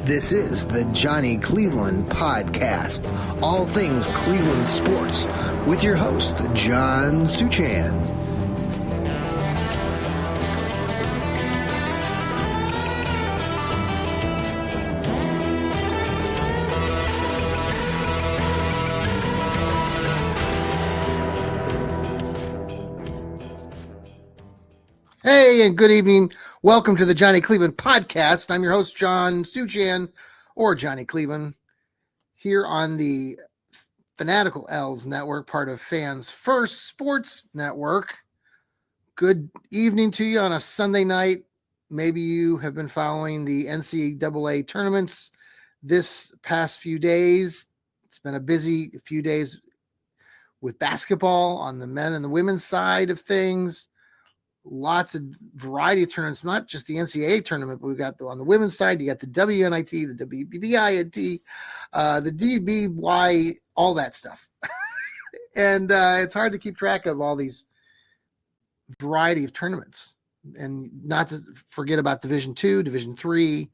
This is the Johnny Cleveland Podcast, all things Cleveland sports, with your host, John Suchan. Hey, and good evening. Welcome to the Johnny Cleveland Podcast. I'm your host, John Suchan, or Johnny Cleveland, here on the Fanatical L's Network, part of Fans First Sports Network. Good evening to you on a Sunday night. Maybe you have been following the NCAA tournaments this past few days. It's been a busy few days with basketball on the men and the women's side of things. Lots of variety of tournaments, not just the NCAA tournament, but we've got on the women's side, you got the WNIT, the WBINT, the DBY, all that stuff. And it's hard to keep track of all these variety of tournaments, and not to forget about Division II, Division III,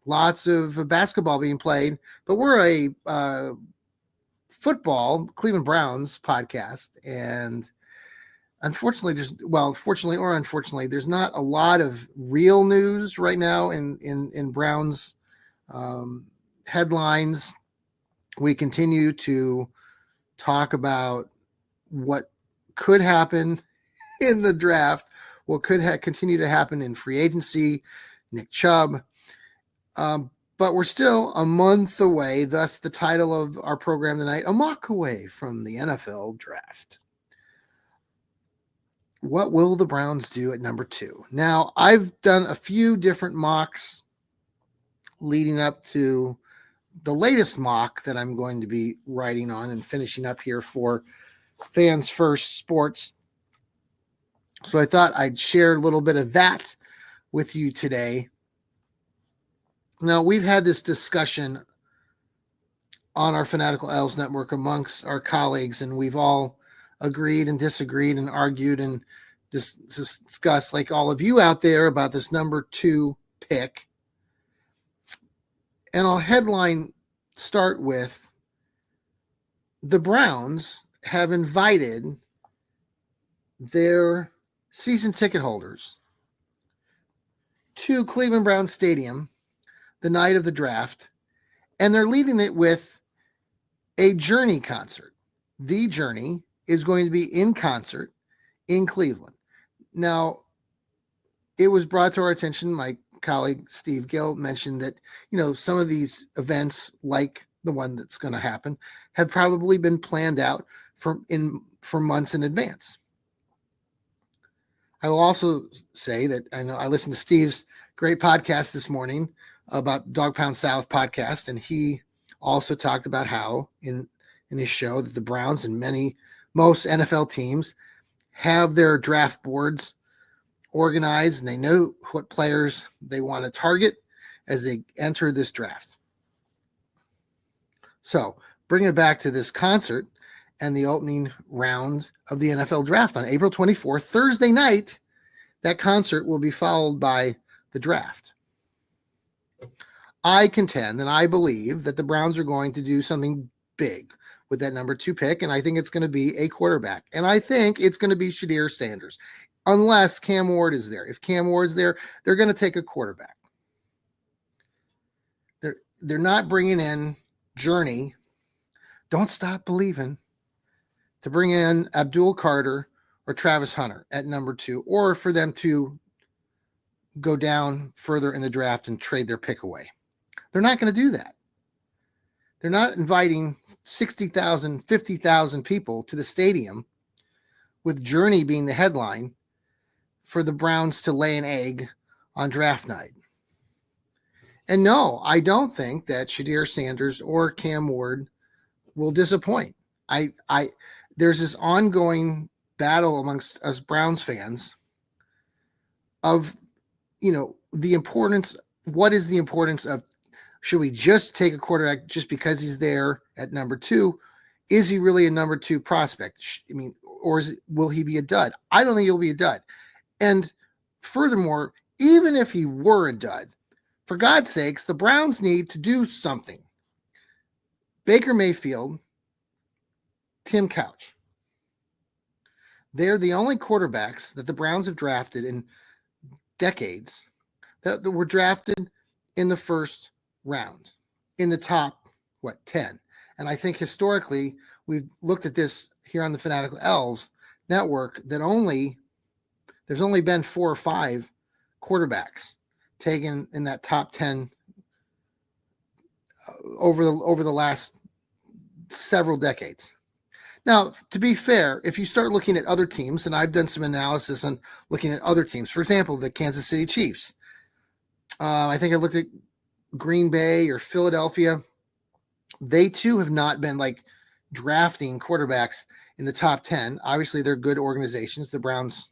lots of basketball being played. But we're a football Cleveland Browns podcast, and unfortunately, fortunately or unfortunately, there's not a lot of real news right now in Browns headlines. We continue to talk about what could happen in the draft, what could continue to happen in free agency, Nick Chubb. But we're still a month away, thus the title of our program tonight, A Mock Away from the NFL Draft. What will the Browns do at number 2? Now, I've done a few different mocks leading up to the latest mock that I'm going to be writing on and finishing up here for Fans First Sports. So I thought I'd share a little bit of that with you today. Now, we've had this discussion on our Fanatical L's Network amongst our colleagues, and we've all agreed and disagreed and argued and discussed, like all of you out there, about this number 2 pick. And I'll headline start with: the Browns have invited their season ticket holders to Cleveland Browns Stadium the night of the draft, and they're leading it with a Journey concert. The Journey is going to be in concert in Cleveland. Now, it was brought to our attention, my colleague Steve Gill mentioned that, some of these events, like the one that's going to happen, have probably been planned out for months in advance. I will also say that I know I listened to Steve's great podcast this morning about Dog Pound South podcast, and he also talked about how in his show that the Browns and most NFL teams have their draft boards organized, and they know what players they want to target as they enter this draft. So, bringing it back to this concert and the opening round of the NFL draft on April 24th, Thursday night, that concert will be followed by the draft. I contend and I believe that the Browns are going to do something big with that number 2 pick, and I think it's going to be a quarterback. And I think it's going to be Shedeur Sanders, unless Cam Ward is there. If Cam Ward's there, they're going to take a quarterback. They're not bringing in Journey. Don't stop believing to bring in Abdul Carter or Travis Hunter at number 2, or for them to go down further in the draft and trade their pick away. They're not going to do that. They're not inviting 60,000, 50,000 people to the stadium, with Journey being the headline, for the Browns to lay an egg on draft night. And no, I don't think that Shedeur Sanders or Cam Ward will disappoint. There's this ongoing battle amongst us Browns fans of, the importance. What is the importance of, should we just take a quarterback just because he's there at number 2? Is he really a number 2 prospect? Or will he be a dud? I don't think he'll be a dud. And furthermore, even if he were a dud, For God's sakes, the Browns need to do something. Baker Mayfield, Tim Couch. They're the only quarterbacks that the Browns have drafted in decades that were drafted in the first round, in the top, 10. And I think historically, we've looked at this here on the Fanatical Elves network that there's only been 4 or 5 quarterbacks taken in that top 10 over the last several decades. Now, to be fair, if you start looking at other teams, and I've done some analysis on looking at other teams, for example, the Kansas City Chiefs. I think I looked at Green Bay or Philadelphia. They too have not been like drafting quarterbacks in the top 10. Obviously, they're good organizations. The Browns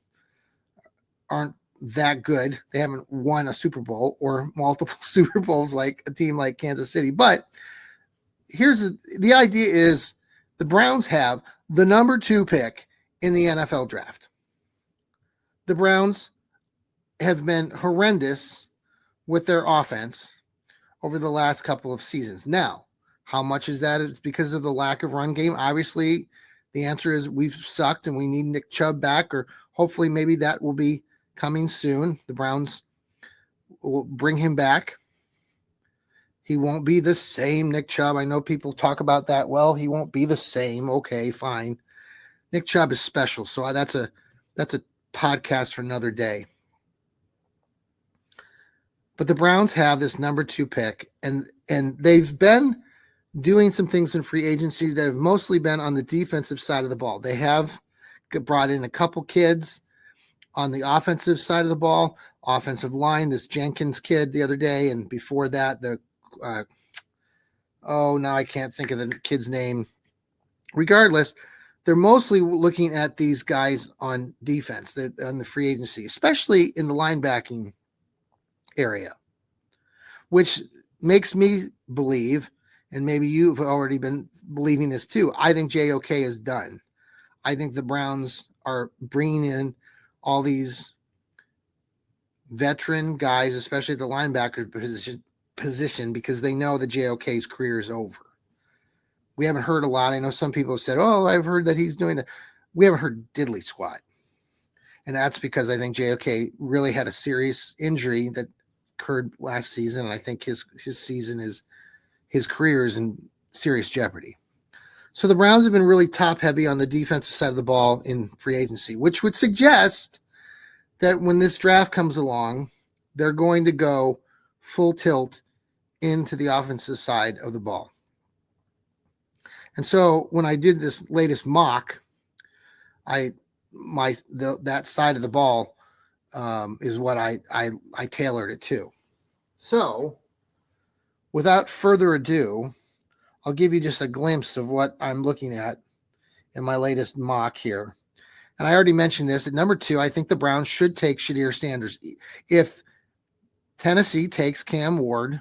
aren't that good. They haven't won a Super Bowl or multiple Super Bowls like a team like Kansas City. But the idea is the Browns have the number 2 pick in the NFL draft. The Browns have been horrendous with their offense over the last couple of seasons. Now, how much is that? It's because of the lack of run game. Obviously, the answer is we've sucked and we need Nick Chubb back, or hopefully maybe that will be coming soon. The Browns will bring him back. He won't be the same Nick Chubb. I know people talk about that. Well, he won't be the same. Okay, fine. Nick Chubb is special, so that's a podcast for another day. But the Browns have this number 2 pick, and they've been doing some things in free agency that have mostly been on the defensive side of the ball. They have brought in a couple kids on the offensive side of the ball, offensive line, this Jenkins kid the other day, and before that, now I can't think of the kid's name. Regardless, they're mostly looking at these guys on defense, on the free agency, especially in the linebacking area, which makes me believe, and maybe you've already been believing this too, I think JOK is done. I think the Browns are bringing in all these veteran guys, especially at the linebacker position, because they know that JOK's career is over. We haven't heard a lot. I know some people have said, oh, I've heard that he's doing it. We haven't heard diddly squat. And that's because I think JOK really had a serious injury that occurred last season. And I think his career is in serious jeopardy. So the Browns have been really top heavy on the defensive side of the ball in free agency, which would suggest that when this draft comes along, they're going to go full tilt into the offensive side of the ball. And so when I did this latest mock, that side of the ball is what I tailored it to. So without further ado, I'll give you just a glimpse of what I'm looking at in my latest mock here. And I already mentioned this. At number 2, I think the Browns should take Shedeur Sanders. If Tennessee takes Cam Ward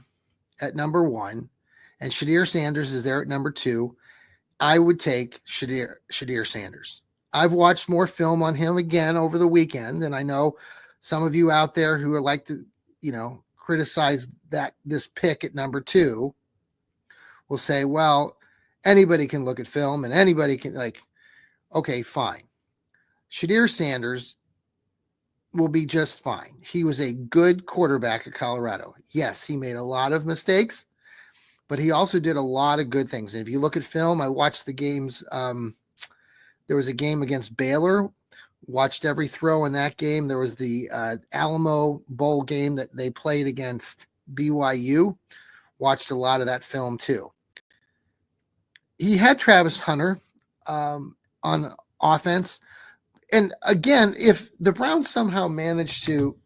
at number 1 and Shedeur Sanders is there at number 2, I would take Shedeur Sanders. I've watched more film on him again over the weekend, and I know some of you out there who would like to, criticize this pick at number 2 will say, well, anybody can look at film and anybody can okay, fine. Shedeur Sanders will be just fine. He was a good quarterback at Colorado. Yes, he made a lot of mistakes, but he also did a lot of good things. And if you look at film, I watched the games. There was a game against Baylor. Watched every throw in that game. There was the Alamo Bowl game that they played against BYU. Watched a lot of that film too. He had Travis Hunter on offense. And again, if the Browns somehow manage to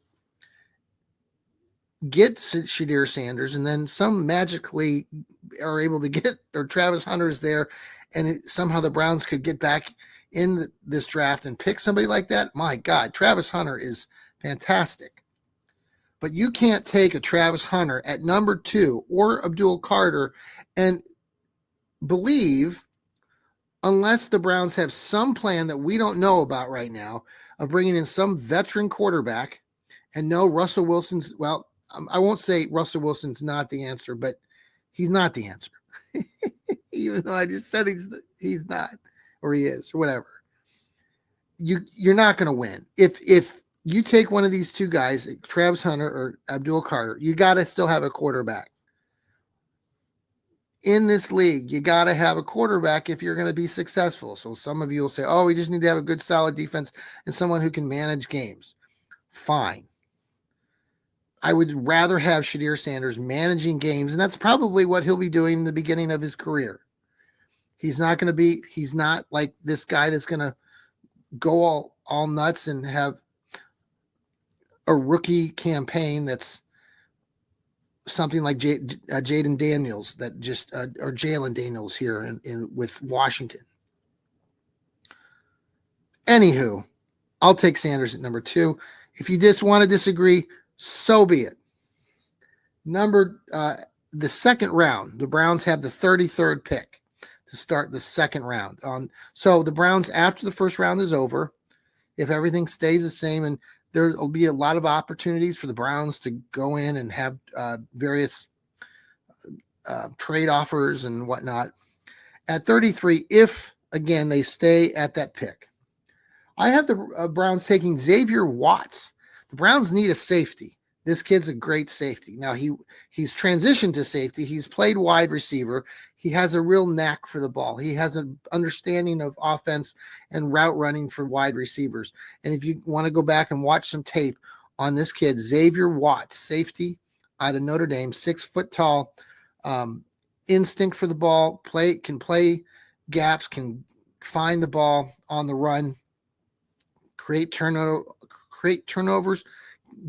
get Shedeur Sanders and then some magically are able to get, or Travis Hunter's there, and somehow the Browns could get back in this draft and pick somebody like that, my God, Travis Hunter is fantastic. But you can't take a Travis Hunter at number 2 or Abdul Carter and believe, unless the Browns have some plan that we don't know about right now, of bringing in some veteran quarterback and no Russell Wilson's, well, I won't say Russell Wilson's not the answer, but he's not the answer. Even though I just said he's not, or he is, or whatever. You're not going to win if you take one of these two guys, Travis Hunter or Abdul Carter. You got to still have a quarterback in this league. You got to have a quarterback if you're going to be successful. So some of you will say, "Oh, we just need to have a good, solid defense and someone who can manage games." Fine. I would rather have Shedeur Sanders managing games, and that's probably what he'll be doing in the beginning of his career. He's not like this guy that's going to go all nuts and have a rookie campaign that's something like Jaden Daniels that just or Jalen Daniels here in with Washington. Anywho, I'll take Sanders at number 2. If you just want to disagree, so be it. The second round, the Browns have the 33rd pick to start the second round. So the Browns, after the first round is over, if everything stays the same, and there will be a lot of opportunities for the Browns to go in and have various trade offers and whatnot. At 33, if, again, they stay at that pick, I have the Browns taking Xavier Watts. The Browns need a safety. This kid's a great safety. Now, he's transitioned to safety. He's played wide receiver. He has a real knack for the ball. He has an understanding of offense and route running for wide receivers. And if you want to go back and watch some tape on this kid, Xavier Watts, safety out of Notre Dame, 6 foot tall, instinct for the ball, can play gaps, can find the ball on the run, create turnovers,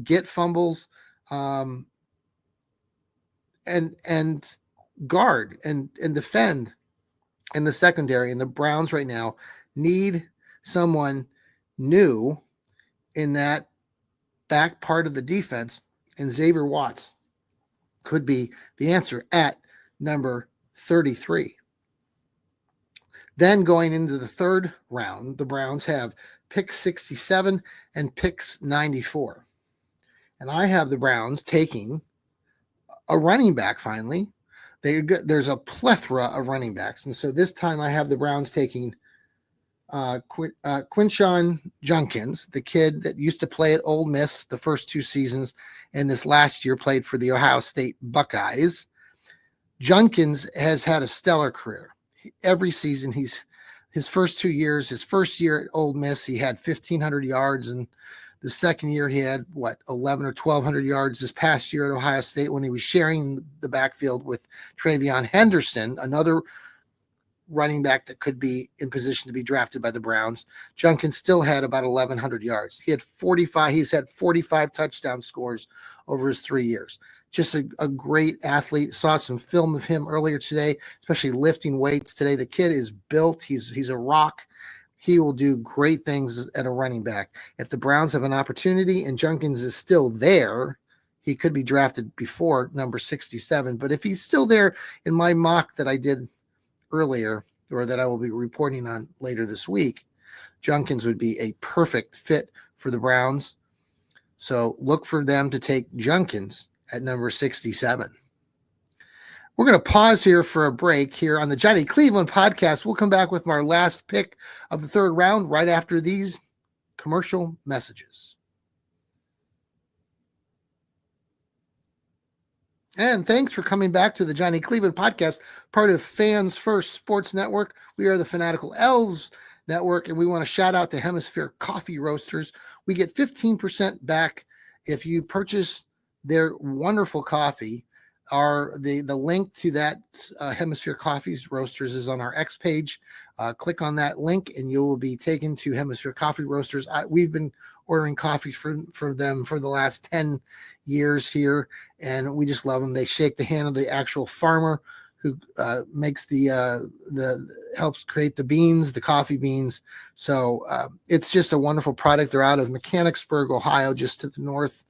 get fumbles, and guard and defend in the secondary. And the Browns right now need someone new in that back part of the defense, and Xavier Watts could be the answer at number 33. Then going into the third round, the Browns have pick 67 and picks 94. And I have the Browns taking a running back finally. There's a plethora of running backs. And so this time I have the Browns taking Quinshon Judkins, the kid that used to play at Ole Miss the first 2 seasons, and this last year played for the Ohio State Buckeyes. Judkins has had a stellar career. Every season, his first 2 years, his first year at Ole Miss, he had 1,500 yards, and the second year he had 11 or 1,200 yards. This past year at Ohio State, when he was sharing the backfield with Travion Henderson, another running back that could be in position to be drafted by the Browns, Judkins still had about 1,100 yards. He's had 45 touchdown scores over his 3 years. Just a great athlete. Saw some film of him earlier today, especially lifting weights today. The kid is built. He's a rock. He will do great things at a running back. If the Browns have an opportunity and Judkins is still there, he could be drafted before number 67. But if he's still there in my mock that I did earlier, or that I will be reporting on later this week, Judkins would be a perfect fit for the Browns. So look for them to take Judkins at number 67. We're going to pause here for a break here on the Johnny Cleveland podcast. We'll come back with our last pick of the third round right after these commercial messages. And thanks for coming back to the Johnny Cleveland podcast, part of Fans First Sports Network. We are the Fanatical Elves Network, and we want to shout out to Hemisphere Coffee Roasters. We get 15% back if you purchase their wonderful coffee. The link to that Hemisphere Coffees Roasters is on our X page. Click on that link and you will be taken to Hemisphere Coffee Roasters. We've been ordering coffee for them for the last 10 years here, and we just love them. They shake the hand of the actual farmer who makes helps create the beans, the coffee beans. So it's just a wonderful product. They're out of Mechanicsburg, Ohio, just to the north.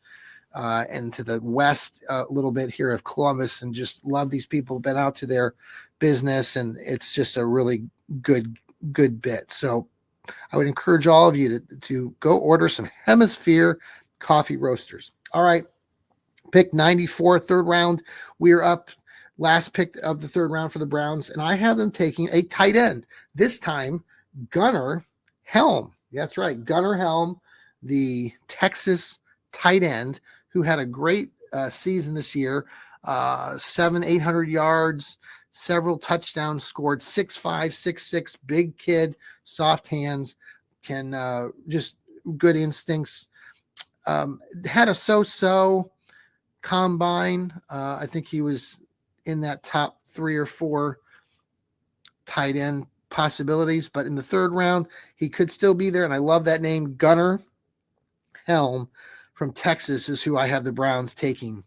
And to the west a little bit here of Columbus, and just love these people. Been out to their business, and it's just a really good bit. So I would encourage all of you to go order some Hemisphere Coffee Roasters. All right, Pick 94, third round. We're up last pick of the third round for the Browns, and I have them taking a tight end. This time, Gunnar Helm. That's right, Gunnar Helm, the Texas tight end who had a great season this year. 800 yards, several touchdowns scored, 6'5", 6'6", big kid, soft hands, can just good instincts. Had a so-so combine. I think he was in that top 3 or 4 tight end possibilities, but in the third round, he could still be there. And I love that name. Gunnar Helm from Texas is who I have the Browns taking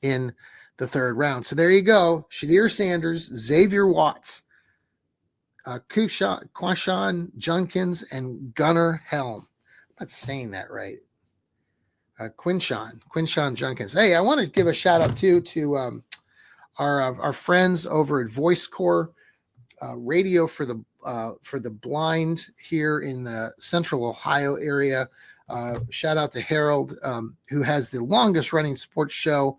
in the third round. So there you go. Shadir Sanders, Xavier Watts, Quashon Junkins, and Gunnar Helm. I'm not saying that right. Quinshon Junkins. Hey, I want to give a shout out too to our friends over at VoiceCore Radio for the blind here in the Central Ohio area. Shout out to Harold, who has the longest running sports show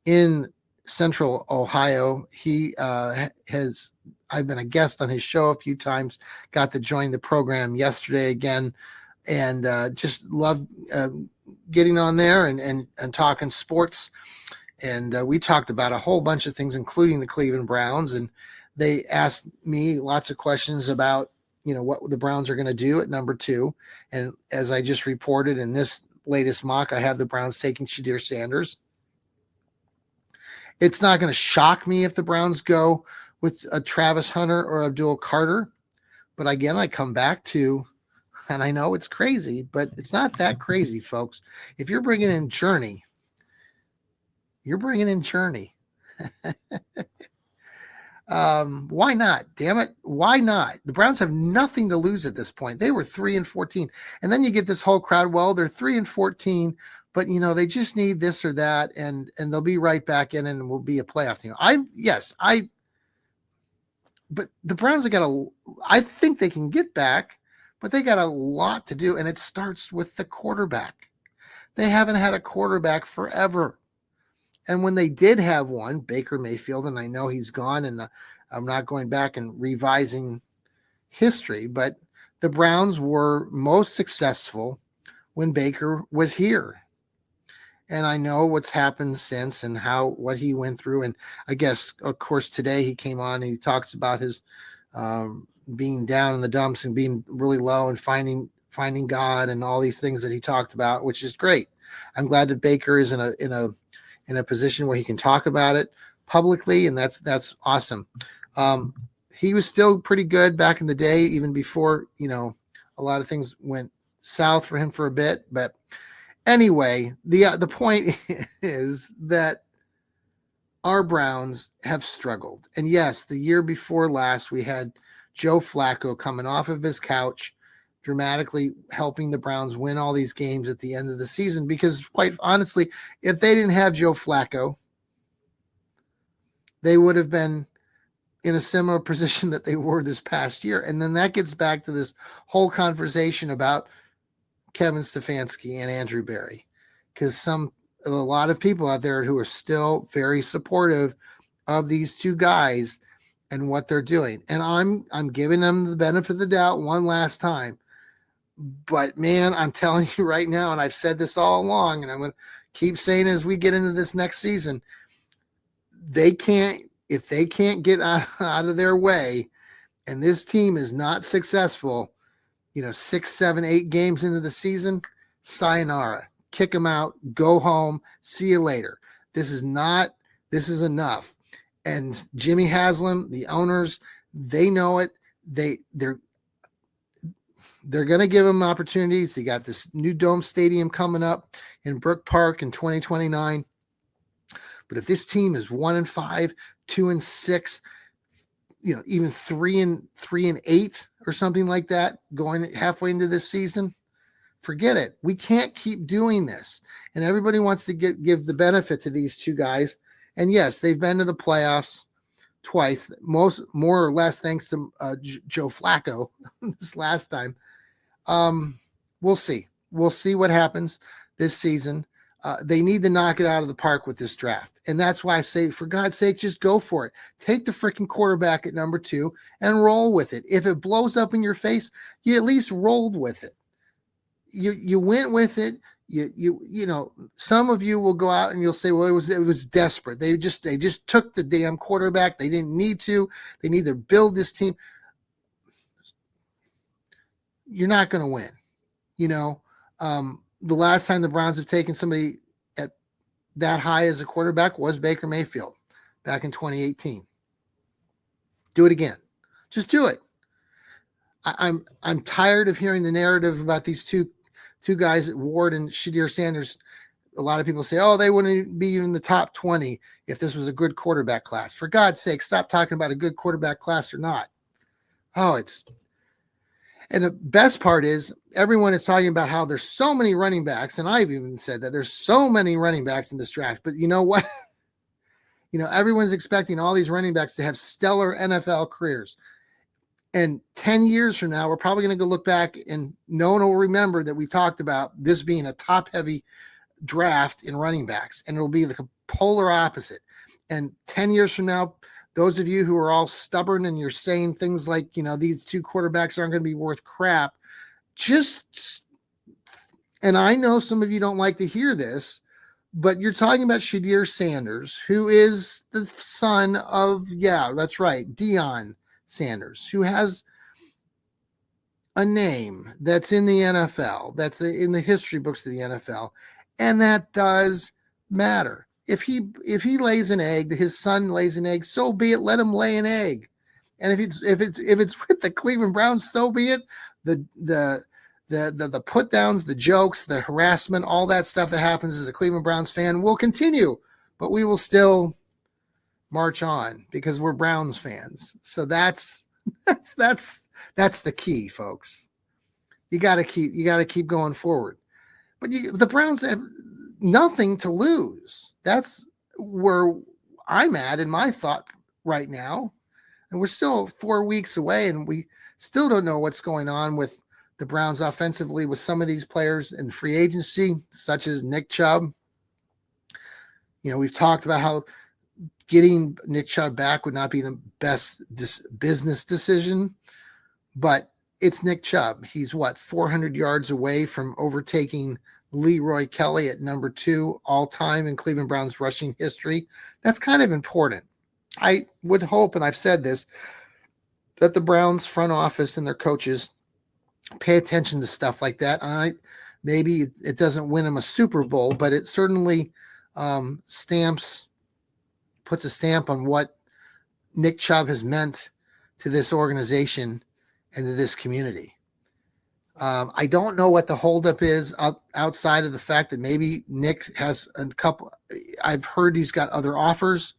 in Central Ohio. He I've been a guest on his show a few times, got to join the program yesterday again, and just love getting on there and talking sports. And we talked about a whole bunch of things, including the Cleveland Browns. And they asked me lots of questions about, what the Browns are going to do at number 2. And as I just reported in this latest mock, I have the Browns taking Shadir Sanders. It's not going to shock me if the Browns go with a Travis Hunter or Abdul Carter. But again, I come back to, and I know it's crazy, but it's not that crazy, folks. If you're bringing in Journey, you're bringing in Journey. Why not? Damn it. Why not? The Browns have nothing to lose at this point. They were 3-14. And then you get this whole crowd. Well, they're 3-14, but they just need this or that, and they'll be right back in and will be a playoff team. But the Browns I think they can get back, but they got a lot to do. And it starts with the quarterback. They haven't had a quarterback forever. And when they did have one, Baker Mayfield, and I know he's gone, and I'm not going back and revising history, but the Browns were most successful when Baker was here. And I know what's happened since and what he went through. And I guess, of course, today he came on and he talks about his being down in the dumps and being really low and finding God and all these things that he talked about, which is great. I'm glad that Baker is in a position where he can talk about it publicly, and that's awesome. He was still pretty good back in the day, even before, a lot of things went south for him for a bit. But anyway, the point is that our Browns have struggled. And yes, the year before last, we had Joe Flacco coming off of his couch, dramatically helping the Browns win all these games at the end of the season, because quite honestly, if they didn't have Joe Flacco, they would have been in a similar position that they were this past year. And then that gets back to this whole conversation about Kevin Stefanski and Andrew Berry, because a lot of people out there who are still very supportive of these two guys and what they're doing. And I'm giving them the benefit of the doubt one last time. But man, I'm telling you right now, and I've said this all along, and I'm going to keep saying as we get into this next season, if they can't get out of their way, and this team is not successful, 6, 7, 8 games into the season, sayonara, kick them out, go home, see you later. This is enough. And Jimmy Haslam, the owners, they know it. They're going to give them opportunities. They got this new dome stadium coming up in Brook Park in 2029. But if this team is 1-5, 2-6, even 3-8 or something like that, going halfway into this season, forget it. We can't keep doing this. And everybody wants to give the benefit to these two guys. And yes, they've been to the playoffs twice, more or less thanks to Joe Flacco this last time. We'll see. We'll see what happens this season. They need to knock it out of the park with this draft. And that's why I say, for God's sake, just go for it. Take the freaking quarterback at number 2 and roll with it. If it blows up in your face, you at least rolled with it. You went with it. You know, some of you will go out and you'll say, well, it was desperate. They just took the damn quarterback. They didn't need to. They need to build this team. You're not going to win. You know, the last time the Browns have taken somebody at that high as a quarterback was Baker Mayfield back in 2018. Do it again. Just do it. I'm tired of hearing the narrative about these two guys, Ward and Shedeur Sanders. A lot of people say, oh, they wouldn't be in the top 20 if this was a good quarterback class. For God's sake, stop talking about a good quarterback class or not. And the best part is everyone is talking about how there's so many running backs. And I've even said that there's so many running backs in this draft. But you know what? You know, everyone's expecting all these running backs to have stellar NFL careers. And 10 years from now, we're probably going to go look back and no one will remember that we talked about this being a top-heavy draft in running backs. And it'll be the polar opposite. And 10 years from now, those of you who are all stubborn and you're saying things like, you know, these two quarterbacks aren't going to be worth crap, and I know some of you don't like to hear this, but you're talking about Shedeur Sanders, who is the son of, yeah, that's right, Deion Sanders, who has a name that's in the NFL, that's in the history books of the NFL, and that does matter. If he lays an egg, his son lays an egg, so be it. Let him lay an egg. And if it's with the Cleveland Browns, so be it. The put downs, the jokes, the harassment, all that stuff that happens as a Cleveland Browns fan will continue, but we will still march on because we're Browns fans. So that's the key, folks. You got to keep going forward. But the Browns have nothing to lose. That's where I'm at in my thought right now. And we're still 4 weeks away, and we still don't know what's going on with the Browns offensively with some of these players in free agency, such as Nick Chubb. You know, we've talked about how getting Nick Chubb back would not be the best business decision, but it's Nick Chubb. He's 400 yards away from overtaking Leroy Kelly at number 2 all time in Cleveland Browns rushing history. That's kind of important. I would hope, and I've said this, that the Browns front office and their coaches pay attention to stuff like that. Maybe it doesn't win them a Super Bowl, but it certainly puts a stamp on what Nick Chubb has meant to this organization and to this community. I don't know what the holdup is outside of the fact that maybe Nick has a couple. I've heard he's got other offers.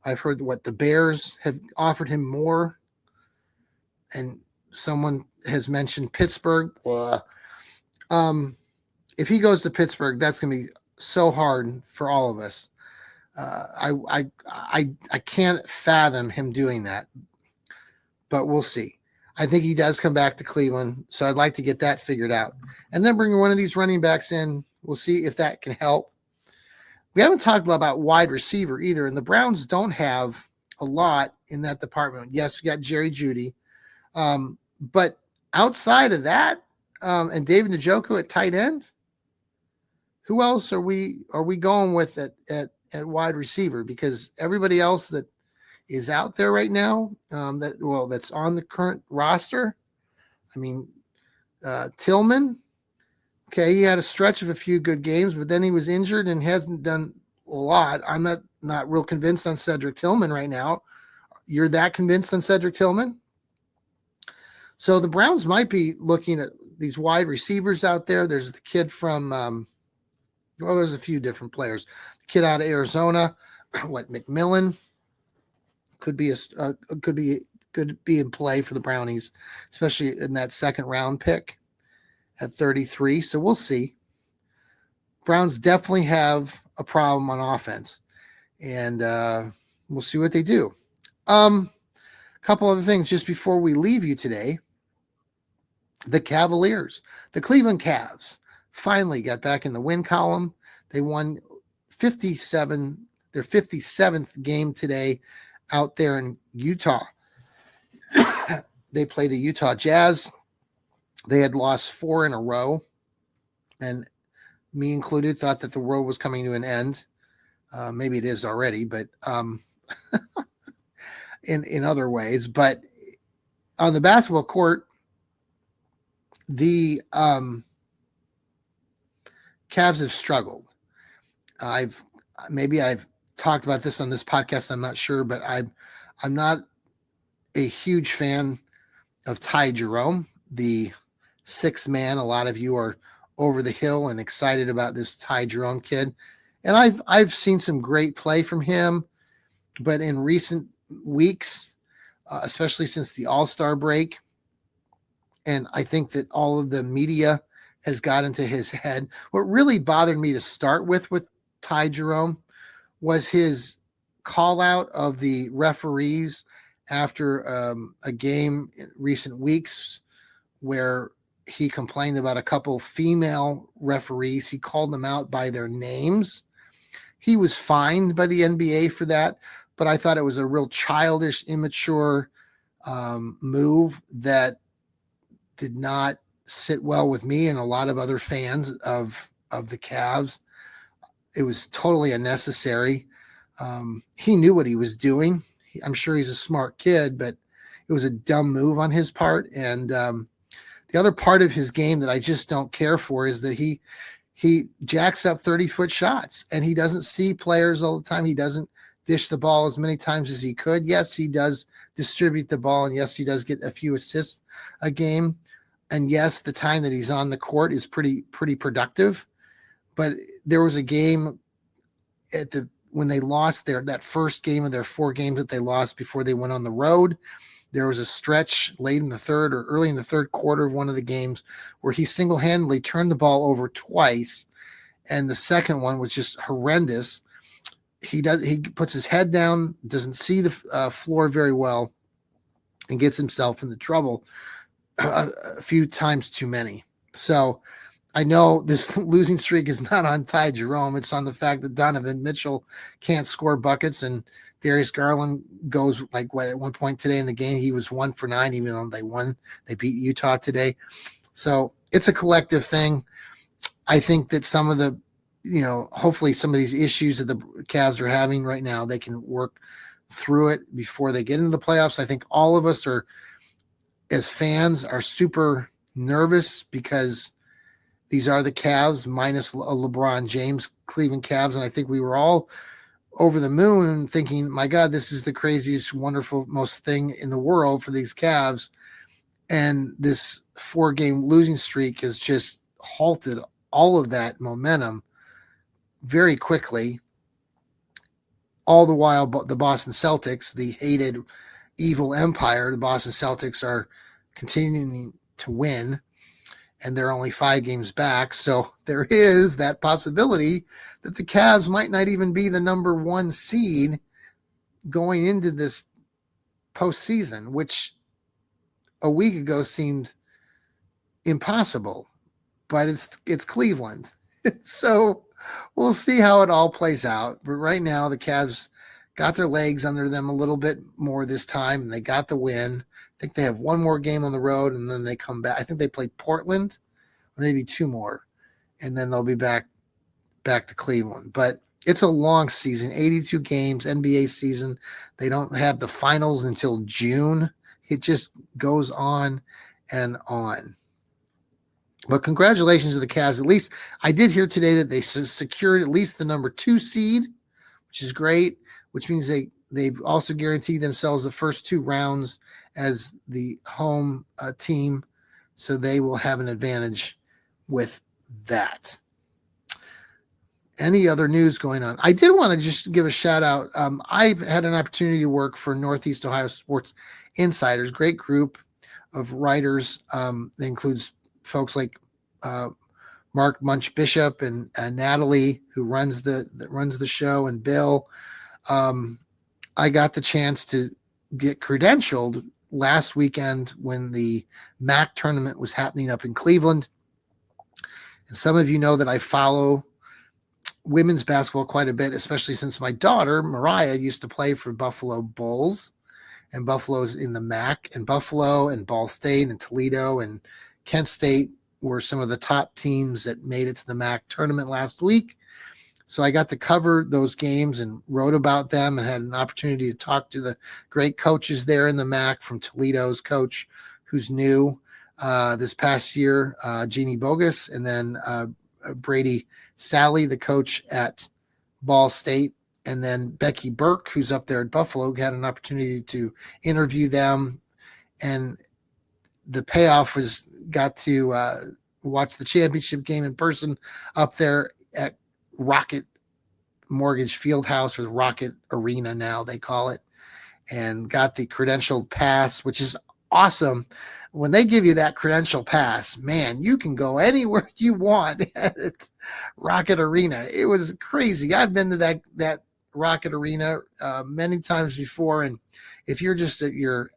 I've heard what the Bears have offered him more. And someone has mentioned Pittsburgh. If he goes to Pittsburgh, that's going to be so hard for all of us. I can't fathom him doing that, but we'll see. I think he does come back to Cleveland, so I'd like to get that figured out. And then bring one of these running backs in. We'll see if that can help. We haven't talked about wide receiver either, and the Browns don't have a lot in that department. Yes, we got Jerry Jeudy. But outside of that, and David Njoku at tight end, who else are we going with at wide receiver? Because everybody else that is out there right now, that's on the current roster. I mean, Tillman. Okay, he had a stretch of a few good games, but then he was injured and hasn't done a lot. I'm not real convinced on Cedric Tillman right now. You're that convinced on Cedric Tillman? So the Browns might be looking at these wide receivers out there. There's the kid from, there's a few different players. The kid out of Arizona, McMillan could be in play for the Brownies, especially in that second round pick at 33. So we'll see. Browns definitely have a problem on offense, and we'll see what they do. A couple other things just before we leave you today. The Cavaliers, the Cleveland Cavs, finally got back in the win column. They won 57, their 57th game today out there in Utah. They play the Utah Jazz. They had lost 4 in a row, and me included thought that the world was coming to an end. Maybe it is already, but in other ways. But on the basketball court, the Cavs have struggled. I've talked about this on this podcast. I'm not sure, but I'm not a huge fan of Ty Jerome, the sixth man. A lot of you are over the hill and excited about this Ty Jerome kid, and I've seen some great play from him, but in recent weeks, especially since the All-Star break, and I think that all of the media has got into his head. What really bothered me to start with Ty Jerome was his call out of the referees after a game in recent weeks where he complained about a couple female referees. He called them out by their names. He was fined by the NBA for that, but I thought it was a real childish, immature move that did not sit well with me and a lot of other fans of the Cavs. It was totally unnecessary. He knew what he was doing. I'm sure he's a smart kid, but it was a dumb move on his part. And the other part of his game that I just don't care for is that he jacks up 30-foot shots, and he doesn't see players all the time. He doesn't dish the ball as many times as he could. Yes, he does distribute the ball, and yes, he does get a few assists a game. And yes, the time that he's on the court is pretty productive. But there was a game when they lost that first game of their 4 games that they lost before they went on the road. There was a stretch late in the third or early in the third quarter of one of the games where he single-handedly turned the ball over twice, and the second one was just horrendous. He puts his head down, doesn't see the floor very well, and gets himself into trouble a few times too many. So I know this losing streak is not on Ty Jerome. It's on the fact that Donovan Mitchell can't score buckets, and Darius Garland goes at one point today in the game, he was 1 for 9, even though they beat Utah today. So it's a collective thing. I think that some of the, hopefully some of these issues that the Cavs are having right now, they can work through it before they get into the playoffs. I think all of us as fans are super nervous because these are the Cavs minus LeBron James Cleveland Cavs. And I think we were all over the moon thinking, my God, this is the craziest, wonderful, most thing in the world for these Cavs. And this 4-game losing streak has just halted all of that momentum very quickly. All the while, the Boston Celtics, the hated evil empire, the Boston Celtics are continuing to win, and they're only 5 games back. So there is that possibility that the Cavs might not even be the number 1 seed going into this postseason, which a week ago seemed impossible, but it's Cleveland. So we'll see how it all plays out. But right now, the Cavs got their legs under them a little bit more this time, and they got the win. I think they have 1 more game on the road, and then they come back. I think they play Portland, or maybe 2 more, and then they'll be back to Cleveland. But it's a long season, 82 games, NBA season. They don't have the finals until June. It just goes on and on. But congratulations to the Cavs. At least I did hear today that they secured at least the number 2 seed, which is great, which means they've also guaranteed themselves the first 2 rounds as the home team. So they will have an advantage with that. Any other news going on? I did want to just give a shout out. I've had an opportunity to work for Northeast Ohio Sports Insiders, great group of writers. That includes folks like Mark Munch Bishop and Natalie, who runs the show, and Bill. I got the chance to get credentialed last weekend when the MAC tournament was happening up in Cleveland. And some of you know that I follow women's basketball quite a bit, especially since my daughter, Mariah, used to play for Buffalo Bulls, and Buffalo's in the MAC, and Buffalo and Ball State and Toledo and Kent State were some of the top teams that made it to the MAC tournament last week. So I got to cover those games and wrote about them and had an opportunity to talk to the great coaches there in the MAC, from Toledo's coach, who's new this past year, Jeannie Bogus, and then Brady Sally, the coach at Ball State, and then Becky Burke, who's up there at Buffalo. Had an opportunity to interview them, and the payoff was got to watch the championship game in person up there at Rocket Mortgage Fieldhouse, or Rocket Arena now they call it, and got the credentialed pass, which is awesome. When they give you that credential pass, man, you can go anywhere you want at Rocket Arena. It was crazy. I've been to that Rocket Arena many times before, and if you're just you're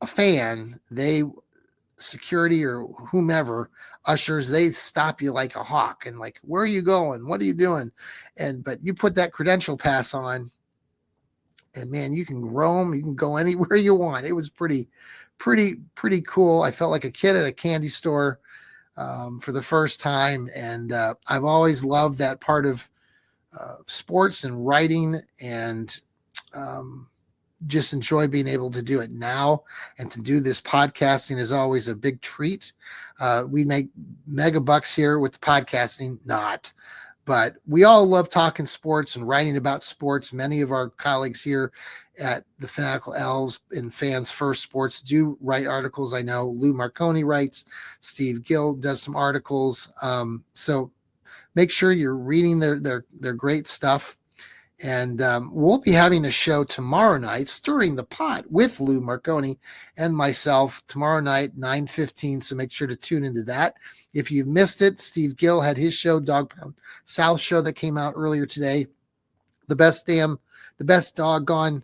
a fan, security or whomever, ushers, they stop you like a hawk and like, where are you going? What are you doing? But you put that credential pass on, and man, you can roam, you can go anywhere you want. It was pretty cool. I felt like a kid at a candy store for the first time. And I've always loved that part of sports and writing, and just enjoy being able to do it now. And to do this podcasting is always a big treat. We make mega bucks here with the podcasting, but we all love talking sports and writing about sports. Many of our colleagues here at the Fanatical Elves and Fans First Sports do write articles. I know Lou Marconi writes, Steve Gill does some articles. So make sure you're reading their great stuff. And we'll be having a show tomorrow night, Stirring the Pot, with Lou Marconi and myself tomorrow night, 9:15. So make sure to tune into that. If you've missed it, Steve Gill had his show, Dog Pound South show, that came out earlier today. The best doggone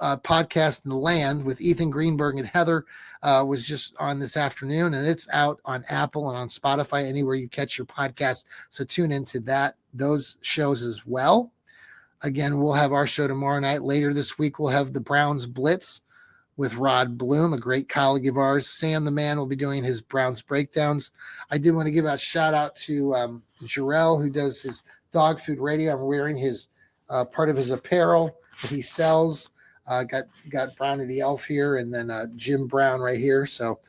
podcast in the land, with Ethan Greenberg and Heather, was just on this afternoon, and it's out on Apple and on Spotify, anywhere you catch your podcast. So tune into those shows as well. Again, we'll have our show tomorrow night. Later this week, we'll have the Browns Blitz with Rod Bloom, a great colleague of ours. Sam the Man will be doing his Browns breakdowns. I did want to give a shout out to Jarrell, who does his dog food radio. I'm wearing his part of his apparel that he sells. Got Brownie the Elf here, and then Jim Brown right here. So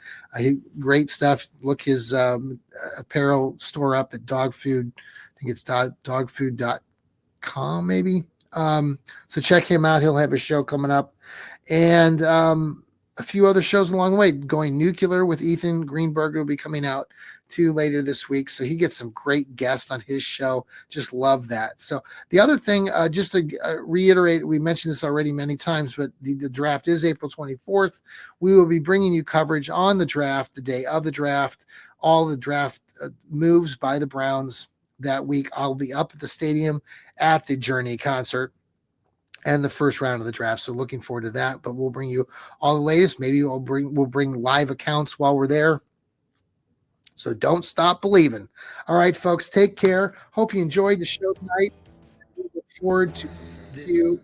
great stuff. Look his apparel store up at Dog Food. I think it's dogfood.com maybe. So check him out. He'll have a show coming up, and a few other shows along the way. Going Nuclear with Ethan Greenberg will be coming out too later this week. So he gets some great guests on his show. Just love that. So the other thing, just to reiterate, we mentioned this already many times, but the draft is April 24th. We will be bringing you coverage on the draft, the day of the draft, all the draft moves by the Browns that week. I'll be up at the stadium at the Journey concert and the first round of the draft. So looking forward to that, but we'll bring you all the latest. Maybe we'll bring live accounts while we're there. So don't stop believing. All right, folks, take care. Hope you enjoyed the show tonight. We look forward to you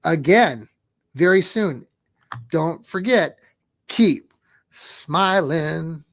again very soon. Don't forget, keep smiling.